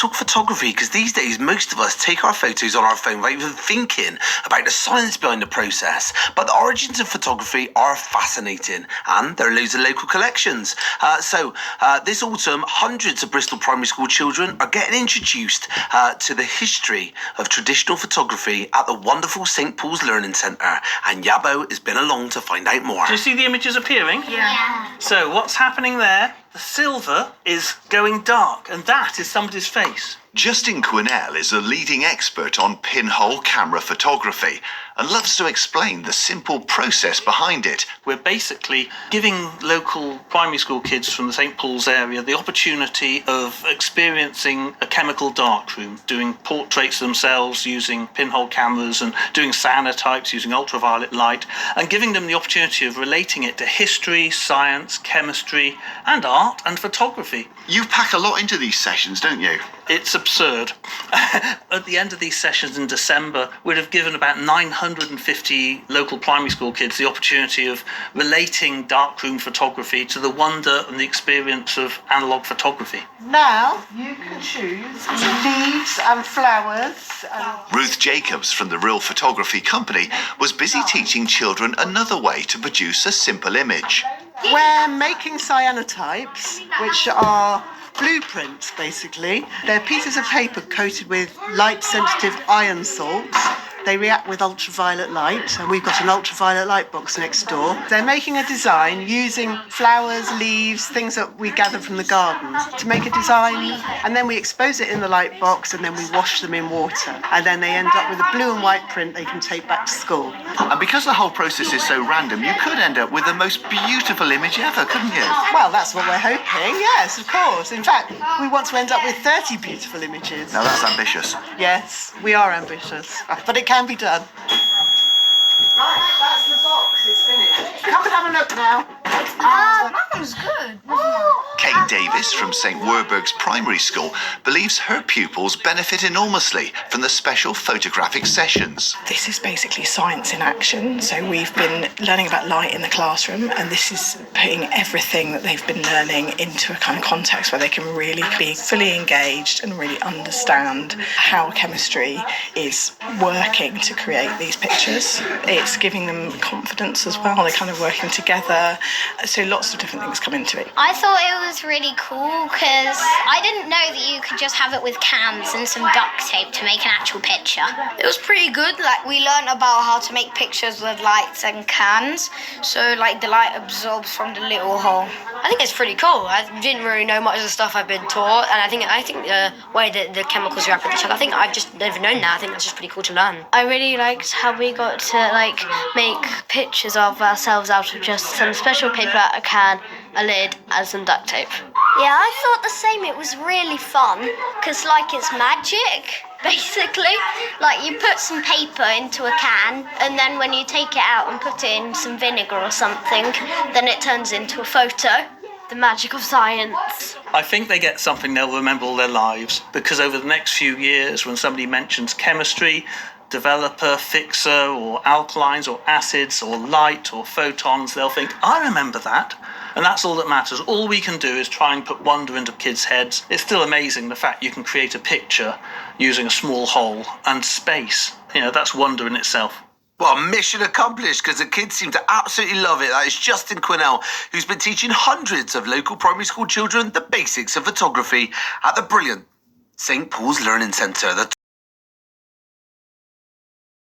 talk photography, because these days most of us take our photos on our phone without even thinking about the science behind the process. But the origins of photography are fascinating, and there are loads of local collections. So this autumn, hundreds of Bristol primary school children are getting introduced to the history of traditional photography at the wonderful St Pauls Learning Centre, and Yabo has been along to find out more. Do you see the images appearing? Yeah. So what's happening there? The silver is going dark, and that is somebody's face. Justin Quinnell is a leading expert on pinhole camera photography and loves to explain the simple process behind it. We're basically giving local primary school kids from the St Pauls area the opportunity of experiencing a chemical darkroom, doing portraits themselves using pinhole cameras and doing cyanotypes using ultraviolet light, and giving them the opportunity of relating it to history, science, chemistry, and art and photography. You pack a lot into these sessions, don't you? It's absurd. At the end of these sessions in December, we'd have given about 950 local primary school kids the opportunity of relating darkroom photography to the wonder and the experience of analogue photography. Now you can choose leaves and flowers. Ruth Jacobs from the Real Photography Company was busy teaching children another way to produce a simple image. We're making cyanotypes, which are blueprints, basically. They're pieces of paper coated with light-sensitive iron salts. They react with ultraviolet light, and we've got an ultraviolet light box next door. They're making a design using flowers, leaves, things that we gather from the gardens to make a design, and then we expose it in the light box, and then we wash them in water, and then they end up with a blue and white print they can take back to school. And because the whole process is so random, you could end up with the most beautiful image ever, couldn't you? Well, that's what we're hoping, yes, of course. In fact, we want to end up with 30 beautiful images. Now that's ambitious. Yes, we are ambitious, but it can be done. Right, that's the box, it's finished. Come and have a look now. That was good. Kate Davis from St Werburghs Primary School believes her pupils benefit enormously from the special photographic sessions. This is basically science in action. So we've been learning about light in the classroom, and this is putting everything that they've been learning into a kind of context where they can really be fully engaged and really understand how chemistry is working to create these pictures. It's giving them confidence as well. They're kind of working together. So lots of different things come into it. I thought it was really cool because I didn't know that you could just have it with cans and some duct tape to make an actual picture. It was pretty good. Like, we learned about how to make pictures with lights and cans, so like the light absorbs from the little hole. I think it's pretty cool. I didn't really know much of the stuff I've been taught, and I think the way that the chemicals react with each other, I think I've just never known that. I think that's just pretty cool to learn. I really liked how we got to make pictures of ourselves out of just some special paper, a can, a lid and some duct tape. Yeah, I thought the same. It was really fun because it's magic. Basically, you put some paper into a can, and then when you take it out and put it in some vinegar or something, then it turns into a photo. The magic of science. I think they get something they'll remember all their lives, because over the next few years, when somebody mentions chemistry, developer, fixer, or alkalines, or acids, or light, or photons, they'll think, I remember that. And that's all that matters. All we can do is try and put wonder into kids' heads. It's still amazing the fact you can create a picture using a small hole and space. That's wonder in itself. Well, mission accomplished, because the kids seem to absolutely love it. That is Justin Quinnell, who's been teaching hundreds of local primary school children the basics of photography at the brilliant St Pauls Learning Centre.